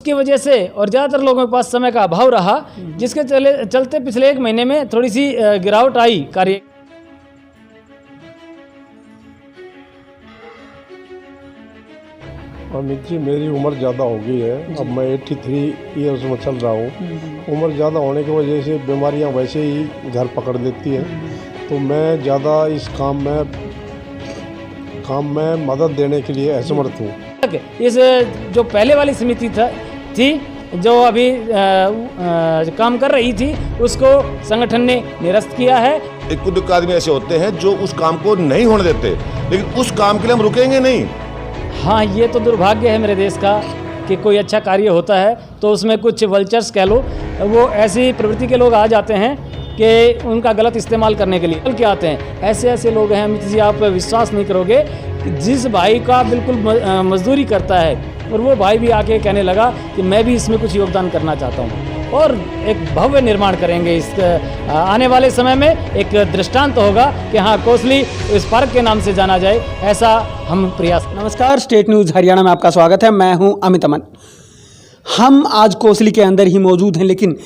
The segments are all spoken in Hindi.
उसकी वजह से और ज़्यादातर लोगों के पास समय का अभाव रहा, जिसके चलते पिछले 1 महीने में थोड़ी सी गिरावट आई कार्य। अमित जी, मेरी उम्र ज़्यादा हो गई है। अब मैं 83 ईयर्स में चल रहा हूँ। उम्र ज़्यादा होने की वजह से बीमारियाँ वैसे ही घर पकड़ लेती हैं, तो मैं ज़्यादा इस काम में मदद देने के लिए असमर्थ हूँ। इस जो पहले वाली समिति थी जो अभी काम कर रही थी, उसको संगठन ने निरस्त किया है। एक कुछ आदमी ऐसे होते हैं जो उस काम को नहीं होने देते, लेकिन उस काम के लिए हम रुकेंगे नहीं। हाँ, ये तो दुर्भाग्य है मेरे देश का कि कोई अच्छा कार्य होता है तो उसमें कुछ वल्चर्स कह लो, वो ऐसी प्रवृत्ति के लोग आ जाते हैं कि उनका गलत इस्तेमाल करने के लिए चल के आते हैं। ऐसे लोग हैं अमित जी, आप विश्वास नहीं करोगे कि जिस भाई का बिल्कुल मजदूरी करता है और वो भाई भी आके कहने लगा कि मैं भी इसमें कुछ योगदान करना चाहता हूँ और एक भव्य निर्माण करेंगे। इस आने वाले समय में एक दृष्टांत होगा कि हाँ, कोसली इस पार्क के नाम से जाना जाए, ऐसा हम प्रयास। नमस्कार, स्टेट न्यूज़ हरियाणा में आपका स्वागत है। मैं हूं अमित अमन। हम आज कोसली के अंदर ही मौजूद हैं, लेकिन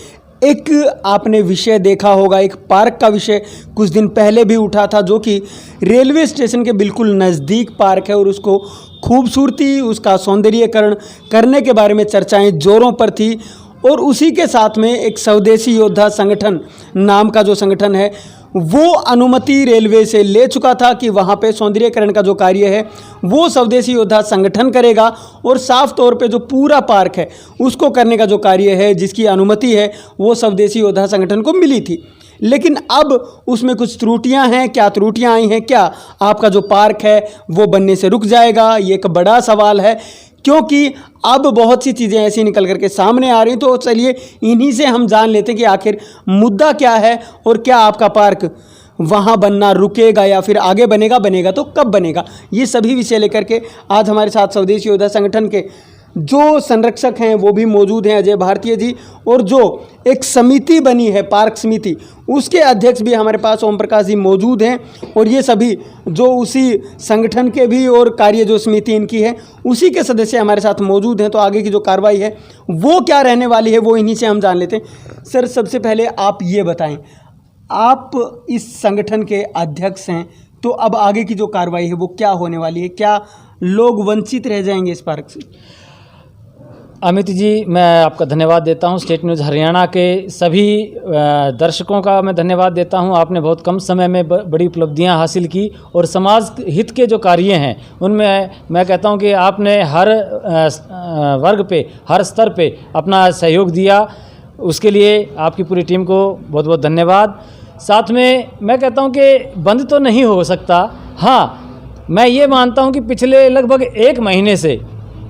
एक आपने विषय देखा होगा, एक पार्क का विषय कुछ दिन पहले भी उठा था, जो कि रेलवे स्टेशन के बिल्कुल नज़दीक पार्क है और उसको खूबसूरती, उसका सौंदर्यीकरण करने के बारे में चर्चाएं जोरों पर थी। और उसी के साथ में एक स्वदेशी योद्धा संगठन नाम का जो संगठन है, वो अनुमति रेलवे से ले चुका था कि वहाँ पे सौंदर्यीकरण का जो कार्य है वो स्वदेशी योद्धा संगठन करेगा और साफ तौर पे जो पूरा पार्क है उसको करने का जो कार्य है, जिसकी अनुमति है, वो स्वदेशी योद्धा संगठन को मिली थी। लेकिन अब उसमें कुछ त्रुटियां हैं। क्या त्रुटियां आई हैं? क्या आपका जो पार्क है वो बनने से रुक जाएगा? ये एक बड़ा सवाल है, क्योंकि अब बहुत सी चीज़ें ऐसी निकल करके सामने आ रही। तो चलिए इन्हीं से हम जान लेते हैं कि आखिर मुद्दा क्या है और क्या आपका पार्क वहाँ बनना रुकेगा या फिर आगे बनेगा तो कब बनेगा। ये सभी विषय लेकर के आज हमारे साथ स्वदेशी योद्धा संगठन के जो संरक्षक हैं वो भी मौजूद हैं, अजय भारतीय जी, और जो एक समिति बनी है पार्क समिति, उसके अध्यक्ष भी हमारे पास ओम प्रकाश जी मौजूद हैं। और ये सभी जो उसी संगठन के भी और कार्य जो समिति इनकी है उसी के सदस्य हमारे साथ मौजूद हैं। तो आगे की जो कार्रवाई है वो क्या रहने वाली है वो इन्हीं से हम जान लेते हैं। सर, सबसे पहले आप ये बताएं, आप इस संगठन के अध्यक्ष हैं, तो अब आगे की जो कार्रवाई है वो क्या होने वाली है? क्या लोग वंचित रह जाएंगे इस पार्क से? अमित जी, मैं आपका धन्यवाद देता हूं। स्टेट न्यूज़ हरियाणा के सभी दर्शकों का मैं धन्यवाद देता हूं। आपने बहुत कम समय में बड़ी उपलब्धियां हासिल की और समाज हित के जो कार्य हैं उनमें मैं कहता हूं कि आपने हर वर्ग पे, हर स्तर पे अपना सहयोग दिया। उसके लिए आपकी पूरी टीम को बहुत बहुत धन्यवाद। साथ में मैं कहता हूँ कि बंद तो नहीं हो सकता। हाँ, मैं ये मानता हूँ कि पिछले लगभग 1 महीने से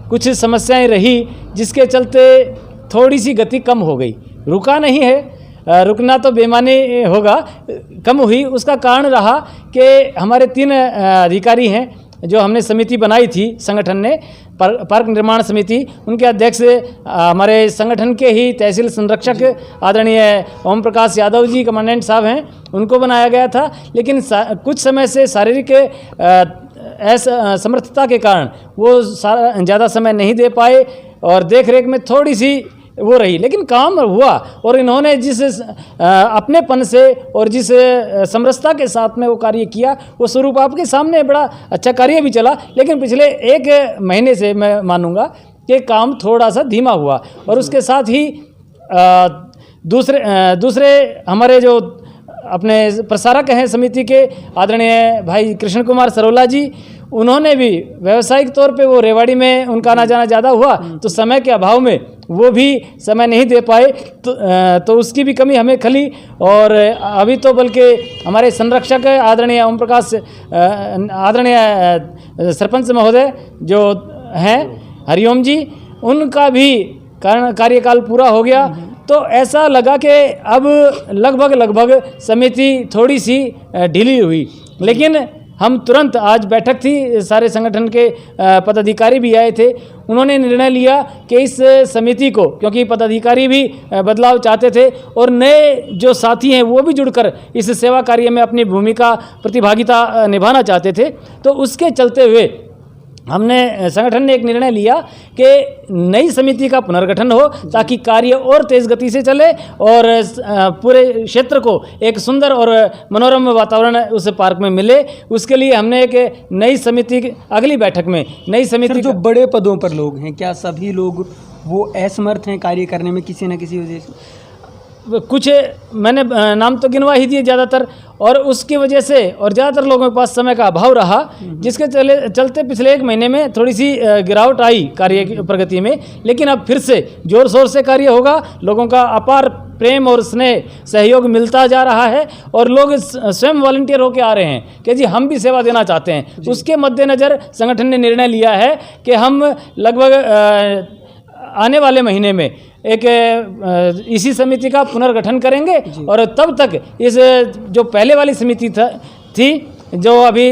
कुछ समस्याएं रही, जिसके चलते थोड़ी सी गति कम हो गई। रुका नहीं है, रुकना तो बेमानी होगा, कम हुई। उसका कारण रहा कि हमारे 3 अधिकारी हैं जो हमने समिति बनाई थी संगठन ने, पार्क निर्माण समिति, उनके अध्यक्ष हमारे संगठन के ही तहसील संरक्षक आदरणीय ओम प्रकाश यादव जी कमांडेंट साहब हैं, उनको बनाया गया था। लेकिन कुछ समय से शारीरिक असमर्थता के कारण वो ज़्यादा समय नहीं दे पाए और देख रेख में थोड़ी सी वो रही, लेकिन काम हुआ। और इन्होंने जिस अपनेपन से और जिस समरसता के साथ में वो कार्य किया, वो स्वरूप आपके सामने बड़ा अच्छा कार्य भी चला। लेकिन पिछले 1 महीने से मैं मानूंगा कि काम थोड़ा सा धीमा हुआ। और उसके साथ ही दूसरे हमारे जो अपने प्रसारक हैं समिति के आदरणीय भाई कृष्ण कुमार सरोला जी, उन्होंने भी व्यावसायिक तौर पे वो रेवाड़ी में उनका आना जाना ज़्यादा हुआ, तो समय के अभाव में वो भी समय नहीं दे पाए, तो उसकी भी कमी हमें खली। और अभी तो बल्कि हमारे संरक्षक आदरणीय ओम प्रकाश, आदरणीय सरपंच महोदय जो हैं हरिओम जी, उनका भी कार्यकाल पूरा हो गया। तो ऐसा लगा कि अब लगभग समिति थोड़ी सी ढीली हुई। लेकिन हम तुरंत, आज बैठक थी, सारे संगठन के पदाधिकारी भी आए थे, उन्होंने निर्णय लिया कि इस समिति को, क्योंकि पदाधिकारी भी बदलाव चाहते थे और नए जो साथी हैं वो भी जुड़कर इस सेवा कार्य में अपनी भूमिका, प्रतिभागिता निभाना चाहते थे, तो उसके चलते हुए हमने संगठन ने एक निर्णय लिया कि नई समिति का पुनर्गठन हो ताकि कार्य और तेज़ गति से चले और पूरे क्षेत्र को एक सुंदर और मनोरम वातावरण उस पार्क में मिले। उसके लिए हमने एक नई समिति अगली बैठक में नई समिति जो बड़े पदों पर लोग हैं, क्या सभी लोग वो असमर्थ हैं कार्य करने में किसी न किसी वजह से? कुछ मैंने नाम तो गिनवा ही दिए ज़्यादातर, और उसकी वजह से और ज़्यादातर लोगों के पास समय का अभाव रहा, जिसके चलते पिछले 1 महीने में थोड़ी सी गिरावट आई कार्य की प्रगति में। लेकिन अब फिर से जोर शोर से कार्य होगा। लोगों का अपार प्रेम और स्नेह सहयोग मिलता जा रहा है और लोग स्वयं वॉलंटियर होकर आ रहे हैं कि जी हम भी सेवा देना चाहते हैं। उसके मद्देनज़र संगठन ने निर्णय लिया है कि हम लगभग आने वाले महीने में एक इसी समिति का पुनर्गठन करेंगे और तब तक इस जो पहले वाली समिति थी जो अभी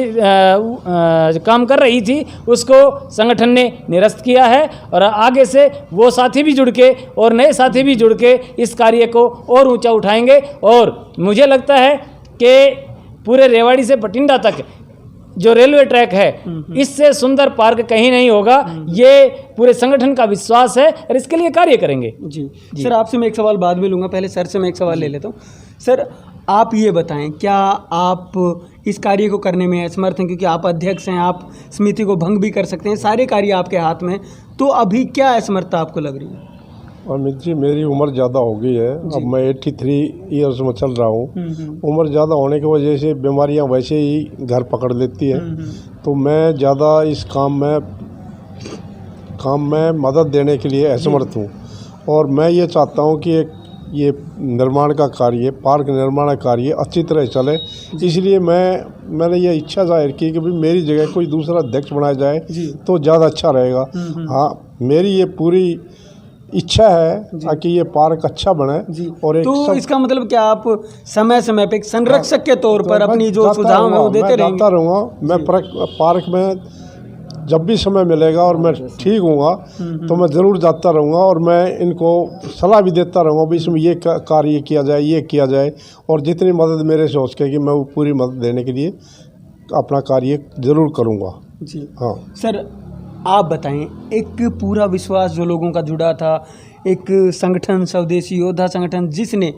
काम कर रही थी उसको संगठन ने निरस्त किया है और आगे से वो साथी भी जुड़ के और नए साथी भी जुड़ के इस कार्य को और ऊंचा उठाएंगे। और मुझे लगता है कि पूरे रेवाड़ी से बठिंडा तक जो रेलवे ट्रैक है इससे सुंदर पार्क कहीं नहीं होगा। ये पूरे संगठन का विश्वास है और इसके लिए कार्य करेंगे। जी सर, आपसे मैं एक सवाल बाद में लूँगा, पहले सर से मैं एक सवाल ले लेता हूँ। सर आप ये बताएं, क्या आप इस कार्य को करने में असमर्थ हैं? क्योंकि आप अध्यक्ष हैं, आप समिति को भंग भी कर सकते हैं, सारे कार्य आपके हाथ में, तो अभी क्या असमर्थता आपको लग रही है? अमित जी, मेरी उम्र ज़्यादा हो गई है। अब मैं 83 ईयर्स में चल रहा हूँ। उम्र ज़्यादा होने की वजह से बीमारियाँ वैसे ही घर पकड़ लेती हैं, तो मैं ज़्यादा इस काम में मदद देने के लिए असमर्थ हूँ। और मैं ये चाहता हूँ कि ये निर्माण का कार्य, पार्क निर्माण का कार्य अच्छी तरह चले। इसलिए मैंने ये इच्छा जाहिर की कि भाई मेरी जगह कोई दूसरा अध्यक्ष बनाया जाए तो ज़्यादा अच्छा रहेगा। हाँ, मेरी ये पूरी इच्छा है ताकि ये पार्क अच्छा बने। और एक तो इसका मतलब क्या आप समय समय पे एक संरक्षक के तौर पर अपनी जो सुझाव है वो देते रहेंगे? जाता रहूँगा मैं पार्क में, जब भी समय मिलेगा और मैं ठीक हूँगा तो मैं ज़रूर जाता रहूँगा और मैं इनको सलाह भी देता रहूँगा भी इसमें ये कार्य किया जाए, ये किया जाए। और जितनी मदद मेरे से हो सकेगी मैं वो पूरी मदद देने के लिए अपना कार्य ज़रूर करूँगा। जी हाँ सर, आप बताएं, एक पूरा विश्वास जो लोगों का जुड़ा था, एक संगठन, स्वदेशी योद्धा संगठन जिसने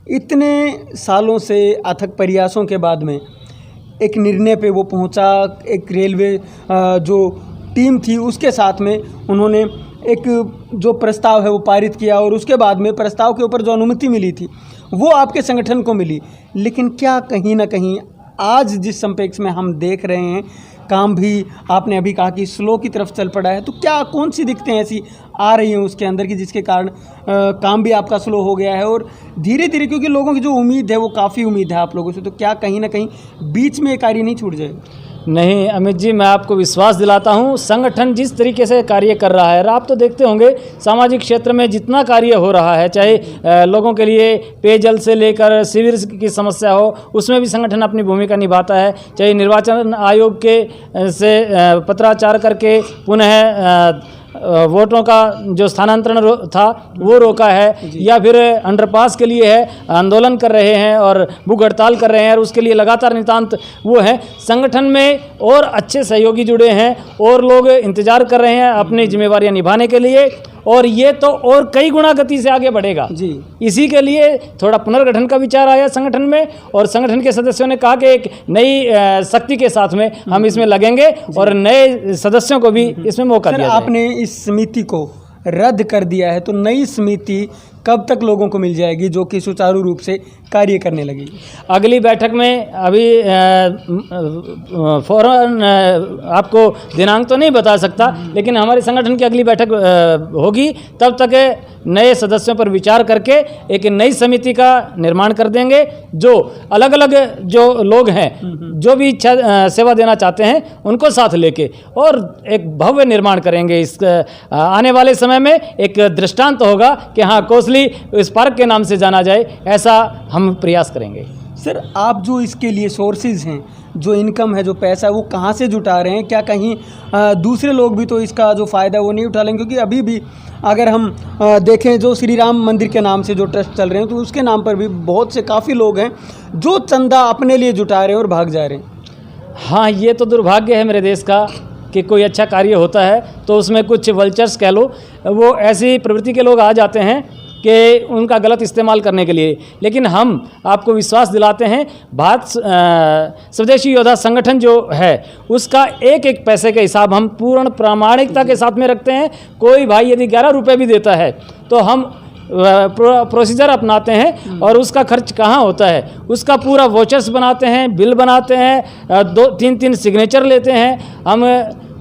इतने सालों से अथक प्रयासों के बाद में एक निर्णय पे वो पहुंचा, एक रेलवे जो टीम थी उसके साथ में उन्होंने एक जो प्रस्ताव है वो पारित किया और उसके बाद में प्रस्ताव के ऊपर जो अनुमति मिली थी वो आपके संगठन को मिली। लेकिन क्या कहीं ना कहीं आज जिस संपेक्ष में हम देख रहे हैं, काम भी आपने अभी कहा कि स्लो की तरफ चल पड़ा है, तो क्या कौन सी दिक्कतें ऐसी आ रही हैं उसके अंदर की जिसके कारण काम भी आपका स्लो हो गया है? और धीरे धीरे, क्योंकि लोगों की जो उम्मीद है वो काफ़ी उम्मीद है आप लोगों से, तो क्या कहीं ना कहीं बीच में ये कार्य नहीं छूट जाएगा? नहीं अमित जी, मैं आपको विश्वास दिलाता हूँ, संगठन जिस तरीके से कार्य कर रहा है, और आप तो देखते होंगे सामाजिक क्षेत्र में जितना कार्य हो रहा है, चाहे लोगों के लिए पेयजल से लेकर शिविर की समस्या हो, उसमें भी संगठन अपनी भूमिका निभाता है। चाहे निर्वाचन आयोग के से पत्राचार करके पुनः वोटों का जो स्थानांतरण था वो रोका है, या फिर अंडरपास के लिए है आंदोलन कर रहे हैं और भूख हड़ताल कर रहे हैं और उसके लिए लगातार नितांत वो है। संगठन में और अच्छे सहयोगी जुड़े हैं और लोग इंतजार कर रहे हैं अपनी जिम्मेवारियां निभाने के लिए, और ये तो और कई गुना गति से आगे बढ़ेगा जी। इसी के लिए थोड़ा पुनर्गठन का विचार आया संगठन में और संगठन के सदस्यों ने कहा कि एक नई शक्ति के साथ में हम इसमें लगेंगे और नए सदस्यों को भी इसमें मौका दिया जाए। आपने इस समिति को रद्द कर दिया है, तो नई समिति कब तक लोगों को मिल जाएगी जो कि सुचारू रूप से कार्य करने लगेगी? अगली बैठक में अभी फौरन आपको दिनांक तो नहीं बता सकता, लेकिन हमारे संगठन की अगली बैठक होगी, तब तक नए सदस्यों पर विचार करके एक नई समिति का निर्माण कर देंगे। जो अलग अलग जो लोग हैं जो भी इच्छा सेवा देना चाहते हैं उनको साथ लेके और एक भव्य निर्माण करेंगे। इस आने वाले समय में एक दृष्टांत होगा कि हाँ, कोसली इस पार्क के नाम से जाना जाए, ऐसा हम प्रयास करेंगे। सर, आप जो इसके लिए सोर्सेज हैं, जो इनकम है, जो पैसा है, वो कहाँ से जुटा रहे हैं? क्या कहीं दूसरे लोग भी तो इसका जो फ़ायदा है वो नहीं उठा लेंगे? क्योंकि अभी भी अगर हम देखें जो श्री राम मंदिर के नाम से जो ट्रस्ट चल रहे हैं, तो उसके नाम पर भी बहुत से काफ़ी लोग हैं जो चंदा अपने लिए जुटा रहे हैं और भाग जा रहे हैं। हाँ, ये तो दुर्भाग्य है मेरे देश का कि कोई अच्छा कार्य होता है तो उसमें कुछ वल्चर्स कह लो, वो ऐसी प्रवृत्ति के लोग आ जाते हैं कि उनका गलत इस्तेमाल करने के लिए। लेकिन हम आपको विश्वास दिलाते हैं, भारत स्वदेशी योद्धा संगठन जो है उसका एक एक पैसे का हिसाब हम पूर्ण प्रामाणिकता के साथ में रखते हैं। कोई भाई यदि 11 रुपये भी देता है तो हम प्रोसीजर अपनाते हैं और उसका खर्च कहाँ होता है उसका पूरा वोचर्स बनाते हैं, बिल बनाते हैं, 2-3 सिग्नेचर लेते हैं। हम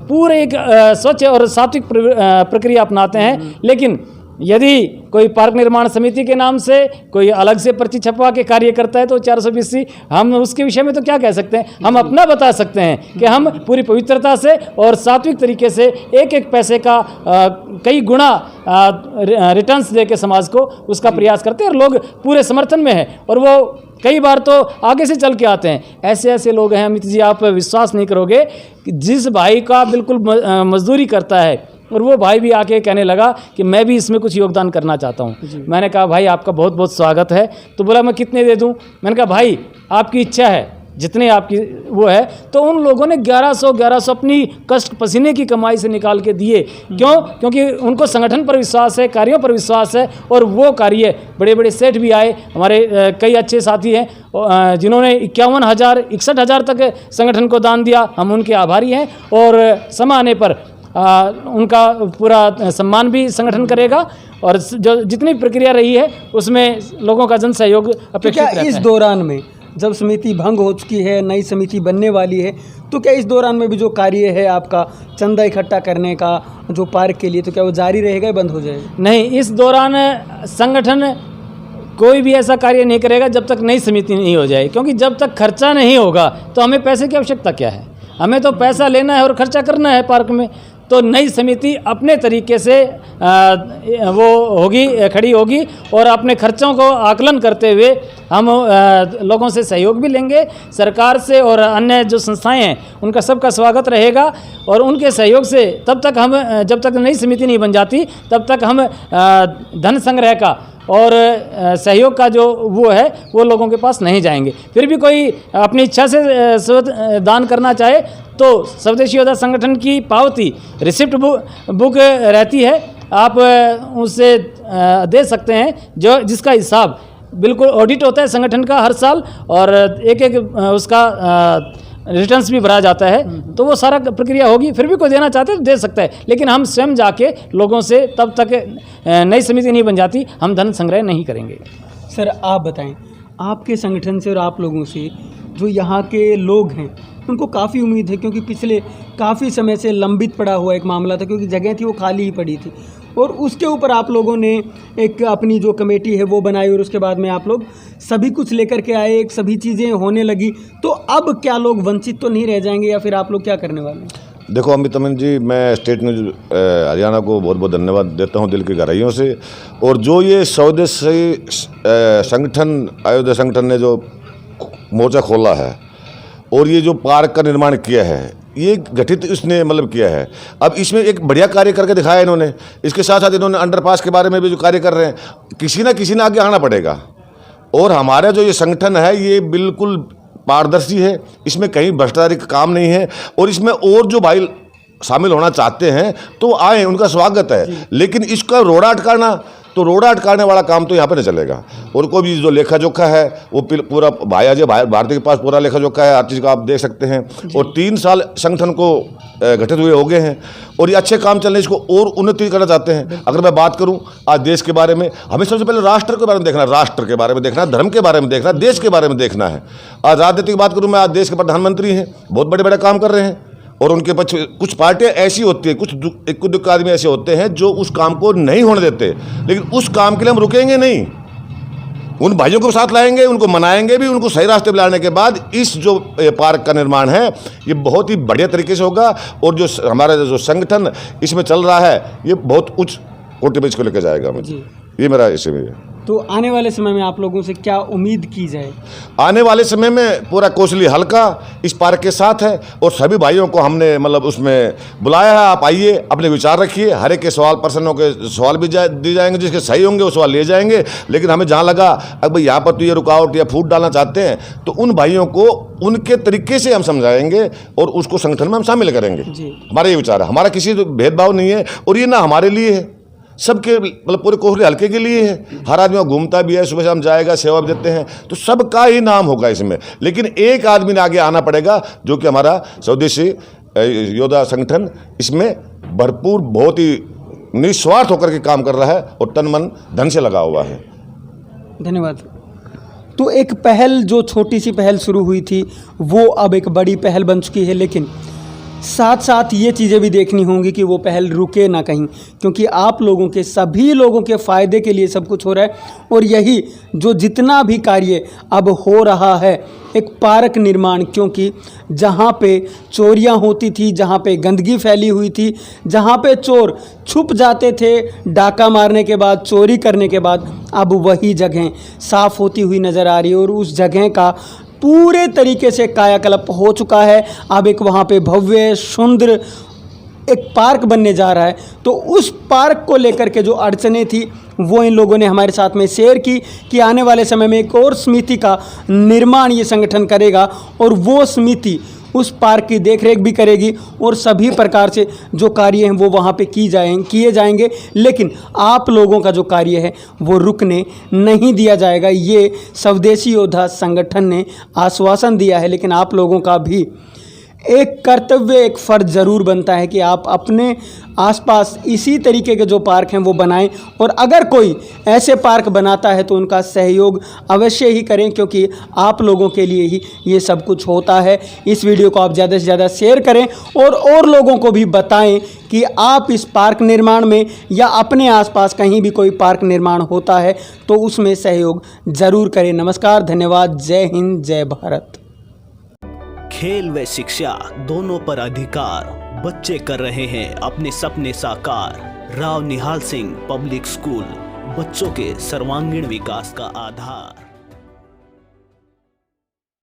पूरे एक स्वच्छ और सात्विक प्रक्रिया अपनाते हैं। लेकिन यदि कोई पार्क निर्माण समिति के नाम से कोई अलग से पर्ची छपवा के कार्य करता है तो 420 हम उसके विषय में तो क्या कह सकते हैं। हम अपना बता सकते हैं कि हम पूरी पवित्रता से और सात्विक तरीके से एक एक पैसे का कई गुना रिटर्न्स दे के समाज को उसका प्रयास करते हैं और लोग पूरे समर्थन में हैं और वो कई बार तो आगे से चल के आते हैं। ऐसे ऐसे लोग हैं अमित जी, आप विश्वास नहीं करोगे कि जिस भाई का बिल्कुल मजदूरी करता है और वो भाई भी आके कहने लगा कि मैं भी इसमें कुछ योगदान करना चाहता हूँ। मैंने कहा भाई आपका बहुत बहुत स्वागत है। तो बोला मैं कितने दे दूँ? मैंने कहा भाई आपकी इच्छा है, जितने आपकी वो है। तो उन लोगों ने 1100 अपनी कष्ट पसीने की कमाई से निकाल के दिए। क्यों? क्योंकि उनको संगठन पर विश्वास है, कार्यों पर विश्वास है और वो कार्य बड़े बड़े सेठ भी आए। हमारे कई अच्छे साथी हैं जिन्होंने 51,000 61,000 तक संगठन को दान दिया। हम उनके आभारी हैं और समय आने पर उनका पूरा सम्मान भी संगठन करेगा और जो जितनी प्रक्रिया रही है उसमें लोगों का जन सहयोग अपेक्षित रहता है। इस दौरान में जब समिति भंग हो चुकी है, नई समिति बनने वाली है, तो क्या इस दौरान में भी जो कार्य है आपका चंदा इकट्ठा करने का जो पार्क के लिए, तो क्या वो जारी रहेगा या बंद हो जाएगा? नहीं, इस दौरान संगठन कोई भी ऐसा कार्य नहीं करेगा जब तक नई समिति नहीं हो जाए। क्योंकि जब तक खर्चा नहीं होगा तो हमें पैसे की आवश्यकता क्या है? हमें तो पैसा लेना है और खर्चा करना है पार्क में। तो नई समिति अपने तरीके से वो होगी, खड़ी होगी और अपने खर्चों को आकलन करते हुए हम लोगों से सहयोग भी लेंगे, सरकार से और अन्य जो संस्थाएं हैं उनका सबका स्वागत रहेगा। और उनके सहयोग से तब तक हम, जब तक नई समिति नहीं बन जाती तब तक हम धन संग्रह का और सहयोग का जो वो है वो लोगों के पास नहीं जाएंगे। फिर भी कोई अपनी इच्छा से दान करना चाहे तो स्वदेशी योद्धा संगठन की पावती रिसिप्ट बुक रहती है, आप उससे दे सकते हैं, जो जिसका हिसाब बिल्कुल ऑडिट होता है संगठन का हर साल और एक एक उसका रिटर्न्स भी भरा जाता है। तो वो सारा प्रक्रिया होगी। फिर भी कोई देना चाहते है तो दे सकता है, लेकिन हम स्वयं जाके लोगों से तब तक नई समिति नहीं बन जाती हम धन संग्रह नहीं करेंगे। सर आप बताएं, आपके संगठन से और आप लोगों से जो यहाँ के लोग हैं उनको काफ़ी उम्मीद है, क्योंकि पिछले काफ़ी समय से लंबित पड़ा हुआ एक मामला था, क्योंकि जगह थी वो खाली ही पड़ी थी और उसके ऊपर आप लोगों ने एक अपनी जो कमेटी है वो बनाई और उसके बाद में आप लोग सभी कुछ लेकर के आए, एक सभी चीज़ें होने लगी। तो अब क्या लोग वंचित तो नहीं रह जाएंगे या फिर आप लोग क्या करने वाले हैं? देखो अमित अमन जी, मैं स्टेट न्यूज़ हरियाणा को बहुत बहुत धन्यवाद देता हूं दिल की गहराइयों से। और जो ये स्वदेशी संगठन, अयोध्या संगठन ने जो मोर्चा खोला है और ये जो पार्क का निर्माण किया है, ये गठित इसने मतलब किया है। अब इसमें एक बढ़िया कार्य करके दिखाया इन्होंने। इसके साथ साथ इन्होंने अंडरपास के बारे में भी जो कार्य कर रहे हैं, किसी ना आगे आना पड़ेगा। और हमारा जो ये संगठन है ये बिल्कुल पारदर्शी है, इसमें कहीं भ्रष्टाचारी का काम नहीं है। और इसमें और जो भाई शामिल होना चाहते हैं तो आए, उनका स्वागत है। लेकिन इसका रोड़ा अटकाना, तो रोड़ा अटकाने वाला काम तो यहाँ पे नहीं चलेगा। और कोई भी जो लेखा जोखा है वो पूरा भाई अजय भारती के पास पूरा लेखा जोखा है, हर चीज़ का आप देख सकते हैं। और 3 साल संगठन को गठित हुए हो गए हैं और ये अच्छे काम चल रहे हैं, इसको और उन्नति करना चाहते हैं। अगर मैं बात करूं आज देश के बारे में, हमें सबसे पहले राष्ट्र के बारे में देखना है, राष्ट्र के बारे में देखना है, धर्म के बारे में देखना है, देश के बारे में देखना है। आज राजनीति की बात करूं मैं, आज देश के प्रधानमंत्री हैं, बहुत बड़े बड़े काम कर रहे हैं और उनके पक्ष कुछ पार्टियां ऐसी होती है, कुछ आदमी ऐसे होते हैं जो उस काम को नहीं होने देते। लेकिन उस काम के लिए हम रुकेंगे नहीं, उन भाइयों को साथ लाएंगे, उनको मनाएंगे भी। उनको सही रास्ते पर लाने के बाद इस जो पार्क का निर्माण है ये बहुत ही बढ़िया तरीके से होगा। और जो हमारा जो संगठन इसमें चल रहा है ये बहुत उच्च कोटी बेच को लेकर जाएगा मुझे, जी। ये मेरा इसी में है। तो आने वाले समय में आप लोगों से क्या उम्मीद की जाए? आने वाले समय में पूरा कोसली हल्का इस पार्क के साथ है और सभी भाइयों को हमने मतलब उसमें बुलाया है, आप आइए, अपने विचार रखिए, हर एक के सवाल, पर्सनों के सवाल भी दिए जाएंगे, जिसके सही होंगे वो सवाल लिए जाएंगे। लेकिन हमें जहाँ लगा अब भाई यहाँ पर तो ये रुकावट या फूट डालना चाहते हैं, तो उन भाइयों को उनके तरीके से हम समझाएंगे और उसको संगठन में हम शामिल करेंगे। हमारा ये विचार है, हमारा किसी भेदभाव नहीं है और ये ना हमारे लिए है, सबके मतलब पूरे कोसली हल्के के लिए है। हर आदमी घूमता भी है, सुबह शाम जाएगा, सेवा भी देते हैं, तो सबका ही नाम होगा इसमें। लेकिन एक आदमी ने आगे आना पड़ेगा जो कि हमारा स्वदेशी योद्धा संगठन इसमें भरपूर बहुत ही निस्वार्थ होकर के काम कर रहा है और तन मन धन से लगा हुआ है। धन्यवाद। तो एक पहल, जो छोटी सी पहल शुरू हुई थी, वो अब एक बड़ी पहल बन चुकी है, लेकिन साथ साथ ये चीज़ें भी देखनी होंगी कि वो पहल रुके ना कहीं, क्योंकि आप लोगों के, सभी लोगों के फ़ायदे के लिए सब कुछ हो रहा है। और यही जो जितना भी कार्य अब हो रहा है, एक पार्क निर्माण, क्योंकि जहाँ पे चोरियाँ होती थी, जहाँ पे गंदगी फैली हुई थी, जहाँ पे चोर छुप जाते थे डाका मारने के बाद, चोरी करने के बाद, अब वही जगह साफ़ होती हुई नज़र आ रही है और उस जगह का पूरे तरीके से कायाकल्प हो चुका है। अब एक वहाँ पे भव्य सुंदर एक पार्क बनने जा रहा है। तो उस पार्क को लेकर के जो अड़चनें थी वो इन लोगों ने हमारे साथ में शेयर की कि आने वाले समय में एक और समिति का निर्माण ये संगठन करेगा और वो समिति उस पार्क की देखरेख भी करेगी और सभी प्रकार से जो कार्य हैं वो वहाँ पे किए जाएंगे। लेकिन आप लोगों का जो कार्य है वो रुकने नहीं दिया जाएगा, ये स्वदेशी योद्धा संगठन ने आश्वासन दिया है। लेकिन आप लोगों का भी एक कर्तव्य, एक फ़र्ज ज़रूर बनता है कि आप अपने आसपास इसी तरीके के जो पार्क हैं वो बनाएं, और अगर कोई ऐसे पार्क बनाता है तो उनका सहयोग अवश्य ही करें, क्योंकि आप लोगों के लिए ही ये सब कुछ होता है। इस वीडियो को आप ज़्यादा से ज़्यादा शेयर करें और लोगों को भी बताएं कि आप इस पार्क निर्माण में या अपने आसपास कहीं भी कोई पार्क निर्माण होता है तो उसमें सहयोग ज़रूर करें। नमस्कार, धन्यवाद, जय हिंद, जय भारत। खेल व शिक्षा दोनों पर अधिकार, बच्चे कर रहे हैं अपने सपने साकार। राव निहाल सिंह पब्लिक स्कूल, बच्चों के सर्वांगीण विकास का आधार।